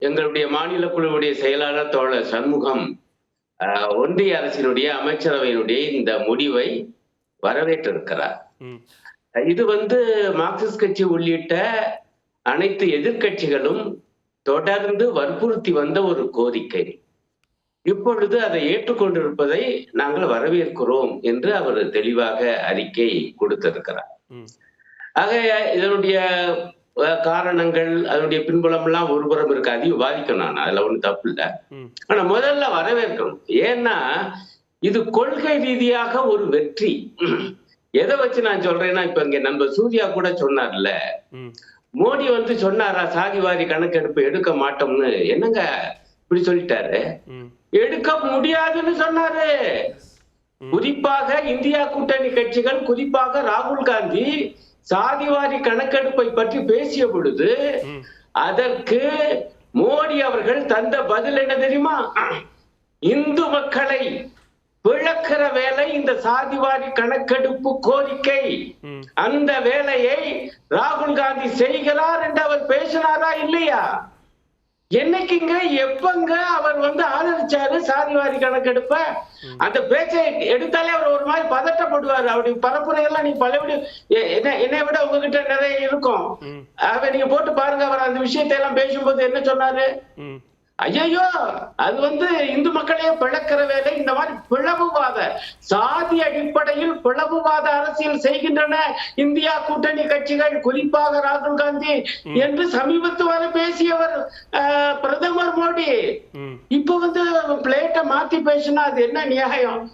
எங்களுடைய மாநில குழுவுடைய செயலாளர் தோழர் சண்முகம் ஒன்றிய அரசினுடைய அமைச்சரவையினுடைய இந்த முடிவை வரவேற்றிருக்கிறார். ம். இது மார்க்சிஸ்ட் கட்சி உள்ளிட்ட அனைத்து எதிர்க்கட்சிகளும் தொடர்ந்து வற்புறுத்தி வந்த ஒரு கோரிக்கை. இப்பொழுது அதை ஏற்றுக்கொண்டிருப்பதை நாங்கள் வரவேற்கிறோம் என்று அவர் தெளிவாக அறிக்கை கொடுத்திருக்கிறார். ம். ஆக இதனுடைய காரணங்கள், அதனுடைய பின்புலம் எல்லாம் ஒருபுறம் இருக்கு. அதையும் விவாதிக்கணும், நான் அதுல ஒண்ணும் தப்பு இல்லை. ம். ஆனா முதல்ல வரவேற்கணும். ஏன்னா இது கொள்கை ரீதியாக ஒரு வெற்றி. எதை வச்சு நான் சொல்றேன்னா, இப்ப இங்க நண்பர் சூர்யா கூட சொன்னார்ல, ம். மோடி சொன்னாரா சாதிவாரி கணக்கெடுப்பு எடுக்க மாட்டோம்னு. என்னங்க இப்படி சொல்லிட்டாரு? ம். எடுக்க முடியாதுன்னு சொன்னாரு. குறிப்பாக இந்தியா கூட்டணி கட்சிகள், குறிப்பாக ராகுல் காந்தி சாதிவாரி கணக்கெடுப்பை பற்றி பேசிய பொழுது ம். அதற்கு மோடி அவர்கள் தந்த பதில் என்ன தெரியுமா? இந்து மக்களை பிளக்கிற வேலை இந்த சாதிவாரி கணக்கெடுப்பு கோரிக்கை. ம். அந்த வேலையை ராகுல் காந்தி செய்கிறார் என்று அவர் பேசினாரா இல்லையா? என்னைக்குங்க எப்பங்க அவர் ஆதரிச்சாரு சாதிவாரி கணக்கெடுப்ப? அந்த பேச்சை எடுத்தாலே அவர் ஒரு மாதிரி பதட்டப்படுவாரு. அவருடைய பரப்புரை எல்லாம் நீ பலபடி என்னை விட உங்ககிட்ட நிறைய இருக்கும். ம். நீங்க போட்டு பாருங்க. அவர் அந்த விஷயத்தை எல்லாம் பேசும்போது என்ன சொன்னாரு? ம். ஐயோ, அது இந்து மக்களையே பிளக்கிற வேலை. இந்த மாதிரி பிளவுவாத, சாதி அடிப்படையில் பிளவுவாத அரசியல் செய்கின்றன இந்தியா கூட்டணி கட்சிகள், குறிப்பாக ராகுல் காந்தி என்று சமீபத்து வரை பேசியவர் பிரதமர் மோடி. ம். இப்ப பிளேட்டை மாத்தி பேசினா அது என்ன நியாயம்?